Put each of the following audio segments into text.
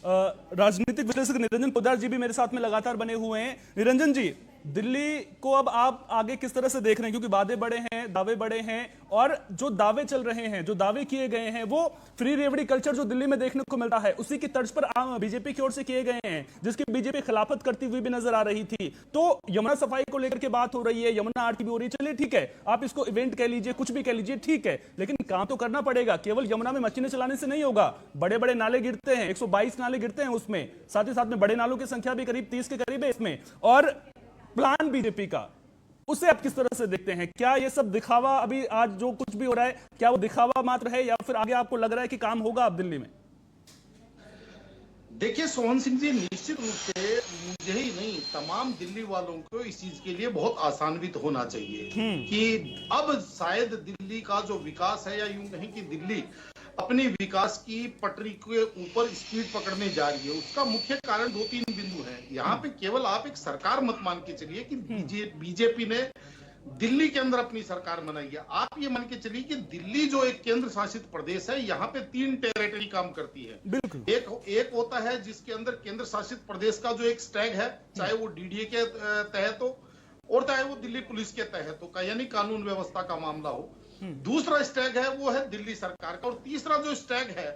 राजनीतिक विश्लेषक निरंजन पोद्दार जी भी मेरे साथ में लगातार बने हुए हैं। निरंजन जी, दिल्ली को अब आप आगे किस तरह से देख रहे हैं, क्योंकि वादे बड़े हैं, दावे बड़े हैं, और जो दावे चल रहे हैं, जो दावे किए गए हैं, वो फ्री रेवड़ी कल्चर जो दिल्ली में देखने को मिलता है उसी की तर्ज पर बीजेपी की ओर से किए गए हैं, जिसकी बीजेपी खिलाफत करती हुई भी नजर आ रही थी। तो यमुना सफाई को लेकर के बात हो रही है, यमुना आरती भी हो रही है, चलिए ठीक है, आप इसको इवेंट कह लीजिए, कुछ भी कह लीजिए, ठीक है, लेकिन काम तो करना पड़ेगा। केवल यमुना में मशीनें चलाने से नहीं होगा। बड़े बड़े नाले गिरते हैं, 122 नाले गिरते हैं उसमें, साथ ही साथ में बड़े नालों की संख्या भी करीब 30 के करीब है इसमें। और प्लान बीजेपी का, उसे आप किस तरह से देखते हैं? क्या ये सब दिखावा, अभी आज जो कुछ भी हो रहा है, क्या वो दिखावा मात्र है, या फिर आगे आपको लग रहा है कि काम होगा अब दिल्ली में? देखिए सोहन सिंह जी, निश्चित रूप से मुझे ही नहीं, तमाम दिल्ली वालों को इस चीज के लिए बहुत आसान्वित होना चाहिए कि अब शायद दिल्ली का जो विकास है, या यूं कहें कि दिल्ली अपनी विकास की पटरी के ऊपर स्पीड पकड़ने जा रही है। उसका मुख्य कारण 2-3 बिंदु हैं। यहाँ पे केवल आप एक सरकार मत मान के चलिए कि बीजेपी ने दिल्ली के अंदर अपनी सरकार बनाई है। आप ये मान के चलिए कि दिल्ली जो एक केंद्र शासित प्रदेश है, यहाँ पे 3 टेरिटरी काम करती है। एक होता है जिसके अंदर केंद्र शासित प्रदेश का जो एक स्टैग है, चाहे वो डीडीए के तहत हो और चाहे वो दिल्ली पुलिस के तहत हो, यानी कानून व्यवस्था का मामला हो। दूसरा स्टैग है वो है दिल्ली सरकार का, और तीसरा जो स्टैग है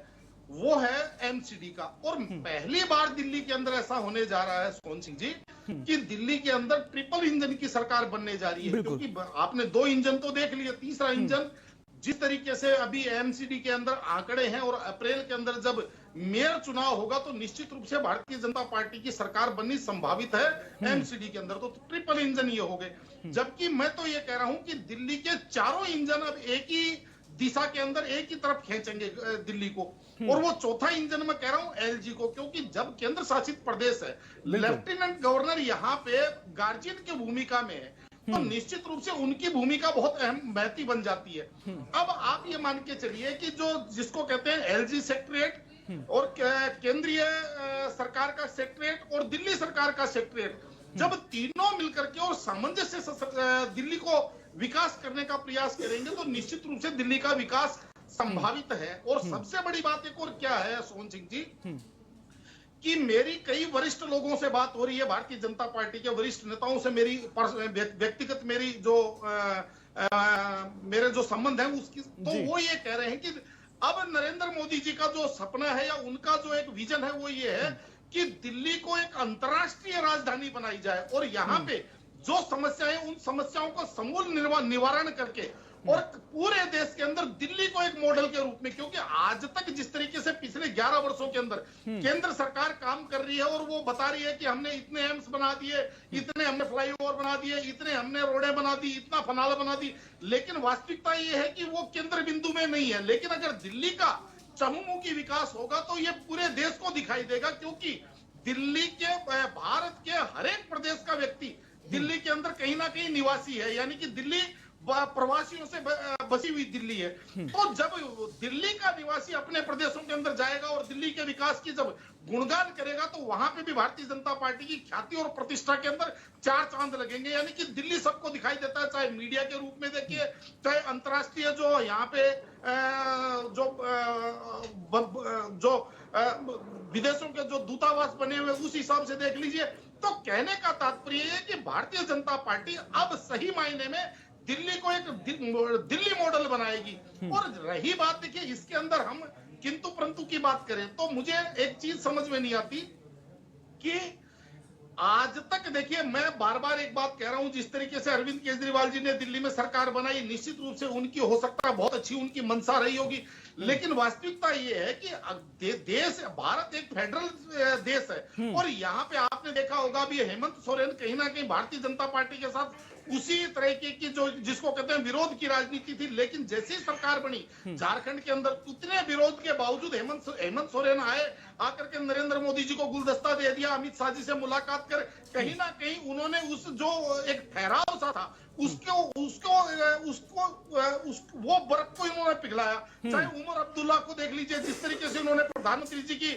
वो है एमसीडी का। और पहली बार दिल्ली के अंदर ऐसा होने जा रहा है सोहन सिंह जी कि दिल्ली के अंदर ट्रिपल इंजन की सरकार बनने जा रही है, क्योंकि आपने 2 इंजन तो देख लिए, तीसरा इंजन जिस तरीके से अभी एमसीडी के अंदर आंकड़े हैं, और अप्रैल के अंदर जब मेयर चुनाव होगा तो निश्चित रूप से भारतीय जनता पार्टी की सरकार बननी संभावित है एमसीडी के अंदर, तो ट्रिपल इंजन ये हो गए। जबकि मैं तो ये कह रहा हूं कि दिल्ली के चारों इंजन अब एक ही दिशा के अंदर एक ही तरफ खींचेंगे दिल्ली को, और वो चौथा इंजन मैं कह रहा हूं एलजी को, क्योंकि जब केंद्र शासित प्रदेश है, लेफ्टिनेंट गवर्नर यहाँ पे गार्जियन की भूमिका में है, तो निश्चित रूप से उनकी भूमिका बहुत अहम महती बन जाती है। अब आप ये मान के चलिए कि जो जिसको कहते हैं एलजी सेक्रेटरीट और केंद्रीय सरकार का सेक्रेटरीट और दिल्ली सरकार का सेक्रेटरीट, जब तीनों मिलकर के और सामंजस्य से दिल्ली को विकास करने का प्रयास करेंगे तो निश्चित रूप से दिल्ली का विकास संभावित है। और सबसे बड़ी बात एक और क्या है सोहन सिंह जी, कि मेरी कई वरिष्ठ लोगों से बात हो रही है, भारतीय जनता पार्टी के वरिष्ठ नेताओं से मेरी व्यक्तिगत मेरी जो मेरे जो संबंध है उसकी, तो वो ये कह रहे हैं कि अब नरेंद्र मोदी जी का जो सपना है या उनका जो एक विजन है वो ये है कि दिल्ली को एक अंतर्राष्ट्रीय राजधानी बनाई जाए, और यहाँ पे जो समस्या है उन समस्याओं को समूल निवारण करके और पूरे देश के अंदर दिल्ली को एक मॉडल के रूप में, क्योंकि आज तक जिस तरीके से पिछले 11 वर्षों के अंदर केंद्र सरकार काम कर रही है और वो बता रही है कि हमने इतने एम्स बना दिए, इतने हमने फ्लाईओवर बना दिए, इतने हमने रोडें बना दी, इतना फनाल बना दी, लेकिन वास्तविकता ये है कि वो केंद्र बिंदु में नहीं है। लेकिन अगर दिल्ली का चहुमुखी विकास होगा तो ये पूरे देश को दिखाई देगा, क्योंकि दिल्ली के भारत के हर एक प्रदेश का व्यक्ति दिल्ली के अंदर कहीं ना कहीं निवासी है, यानी कि दिल्ली प्रवासियों से बसी हुई दिल्ली है। तो जब दिल्ली का निवासी अपने प्रदेशों के अंदर जाएगा और दिल्ली के विकास की जब गुणगान करेगा तो वहां पे भी भारतीय जनता पार्टी की ख्याति और प्रतिष्ठा के अंदर 4 चांद लगेंगे, यानी कि दिल्ली सबको दिखाई देता है, चाहे मीडिया के रूप में देखिए, चाहे अंतर्राष्ट्रीय जो यहाँ पे जो विदेशों के जो दूतावास बने हुए उस हिसाब से देख लीजिए। तो कहने का तात्पर्य है कि भारतीय जनता पार्टी अब सही मायने में दिल्ली को एक दिल्ली मॉडल बनाएगी। और रही बात देखिए इसके अंदर हम किंतु परंतु की बात करें तो मुझे एक चीज समझ में नहीं आती कि आज तक देखिए, मैं बार बार एक बात कह रहा हूं, जिस तरीके से अरविंद केजरीवाल जी ने दिल्ली में सरकार बनाई, निश्चित रूप से उनकी हो सकता है बहुत अच्छी उनकी मंशा रही होगी, लेकिन वास्तविकता ये है कि देश भारत एक फेडरल देश है, और यहाँ पे आपने देखा होगा अभी हेमंत सोरेन कहीं ना कहीं भारतीय जनता पार्टी के साथ उसी तरीके की जो जिसको कहते हैं विरोध की राजनीति थी, लेकिन जैसी सरकार बनी झारखंड के अंदर उतने विरोध के बावजूद हेमंत सोरेन आकर के नरेंद्र मोदी जी को गुलदस्ता दे दिया, अमित शाह जी से मुलाकात कर कहीं ना कहीं उन्होंने उस जो एक ठहराव सा था उसको वो बर्फ को इन्होंने पिघलाया। चाहे उमर अब्दुल्ला को देख लीजिए, जिस तरीके से उन्होंने प्रधानमंत्री जी की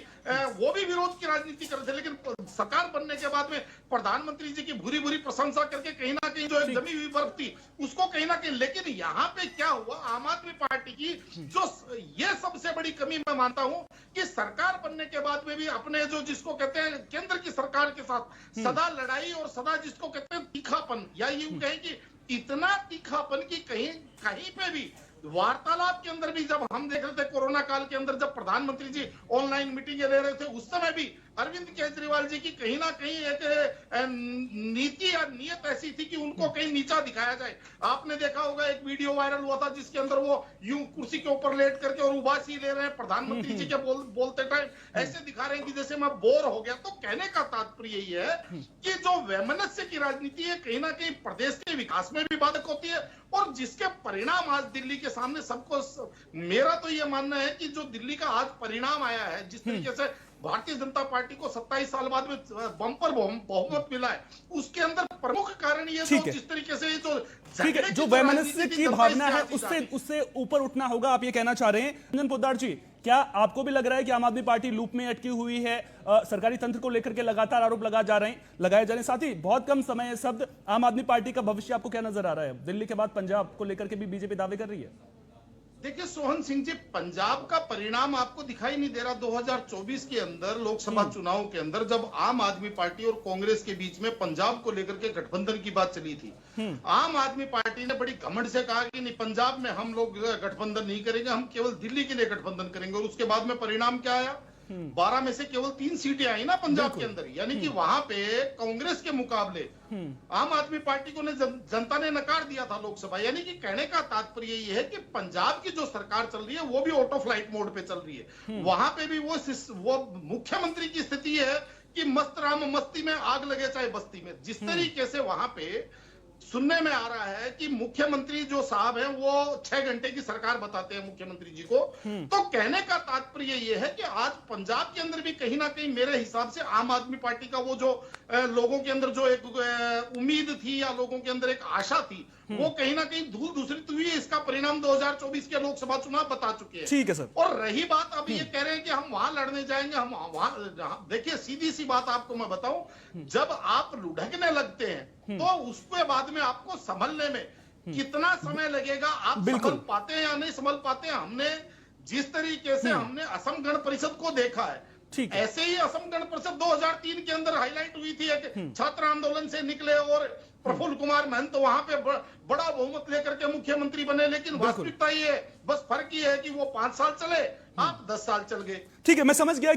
वो भी विरोध विरोध की राजनीति कर रहे थे, लेकिन सरकार बनने के बाद में प्रधानमंत्री जी की भूरी भूरी प्रशंसा करके कहीं ना कहीं जो जमी हुई बर्फ थी उसको कहीं ना कहीं, लेकिन यहाँ पे क्या हुआ, आम आदमी पार्टी की जो ये सबसे बड़ी कमी मैं मानता हूं कि सरकार बनने के बाद में भी अपने जो जिसको कहते हैं केंद्र की सरकार के साथ सदा लड़ाई और सदा जिसको कहते हैं तीखापन, या यूं कहें कि इतना तीखापन की कहीं कहीं पे भी वार्तालाप के अंदर भी, जब हम देख रहे थे कोरोना काल के अंदर जब प्रधानमंत्री जी ऑनलाइन मीटिंगें ले रहे थे उस समय भी अरविंद केजरीवाल जी की कहीं ना कहीं एक नीति या नियत ऐसी थी कि उनको कहीं नीचा दिखाया जाए। आपने देखा होगा एक वीडियो वायरल हुआ था जिसके अंदर वो यूं कुर्सी के ऊपर लेट करके और उबासी ले रहे हैं प्रधानमंत्री जी के बोलते टाइम ऐसे दिखा रहे हैं कि जैसे मैं बोर हो गया। तो कहने का तात्पर्य यही है कि जो वैमनस्य की राजनीति है कहीं ना कहीं प्रदेश के विकास में भी बाधक होती है, और जिसके परिणाम आज दिल्ली के सामने सबको, मेरा तो ये मानना है कि जो दिल्ली का आज परिणाम आया है, जिस तरीके से भारतीय जनता पार्टी को 27 साल बाद में बम्पर बहुमत मिला है, उसके अंदर प्रमुख कारण ये जो जिस तरीके से जो ठीक है, जो वैमनस्य की भावना है उससे ऊपर उठना होगा, आप ये कहना चाह रहे हैं। रंजन पोद्दार जी, क्या आपको भी लग रहा है कि आम आदमी पार्टी लूप में अटकी हुई है? सरकारी तंत्र को लेकर के लगातार आरोप लगाए जा रहे हैं। साथ ही बहुत कम समय है शब्द, आम आदमी पार्टी का भविष्य आपको क्या नजर आ रहा है? दिल्ली के बाद पंजाब को लेकर के भी बीजेपी दावे कर रही है। देखिए सोहन सिंह जी, पंजाब का परिणाम आपको दिखाई नहीं दे रहा। 2024 के अंदर लोकसभा चुनाव के अंदर जब आम आदमी पार्टी और कांग्रेस के बीच में पंजाब को लेकर के गठबंधन की बात चली थी, आम आदमी पार्टी ने बड़ी घमंड से कहा कि नहीं, पंजाब में हम लोग गठबंधन नहीं करेंगे, हम केवल दिल्ली के लिए गठबंधन करेंगे। और उसके बाद में परिणाम क्या आया? 12 में से केवल 3 सीटें आई ना पंजाब के अंदर, यानी कि वहां पे कांग्रेस के मुकाबले आम आदमी पार्टी को जनता ने नकार दिया था लोकसभा। यानी कि कहने का तात्पर्य ये है कि पंजाब की जो सरकार चल रही है वो भी ऑटो फ्लाइट मोड पे चल रही है। वहां पे भी वो मुख्यमंत्री की स्थिति है कि मस्त राम मस्ती में आग लगे चाहे बस्ती में। जिस तरीके से वहां पे सुनने में आ रहा है कि मुख्यमंत्री जो साहब हैं वो 6 घंटे की सरकार बताते हैं मुख्यमंत्री जी को, तो कहने का तात्पर्य ये है कि आज पंजाब के अंदर भी कहीं ना कहीं मेरे हिसाब से आम आदमी पार्टी का वो जो लोगों के अंदर जो एक उम्मीद थी या लोगों के अंदर एक आशा थी, वो कहीं ना कहीं धूल दूसरी हुई। इसका परिणाम 2024 के लोकसभा चुनाव बता चुके हैं। ठीक है सर। और रही बात, अब ये कह रहे हैं कि हम वहां लड़ने जाएंगे, हम वहां, देखिए सीधी सी बात आपको मैं बताऊं, जब आप लुढ़कने लगते हैं तो उसके बाद में आपको संभलने में कितना समय लगेगा, आप संभल पाते हैं या नहीं संभल पाते हैं। हमने जिस तरीके से हमने असम गण परिषद को देखा है, ऐसे ही असम गण परिषद 2003 के अंदर हाईलाइट हुई थी, एक छात्र आंदोलन से निकले और प्रफुल्ल कुमार महंत वहां पे बड़ा बहुमत लेकर के मुख्यमंत्री बने। लेकिन वास्तविकता ये है, बस फर्क ये है कि वो 5 साल चले, आप 10 साल चल गए। ठीक है, मैं समझ गया कि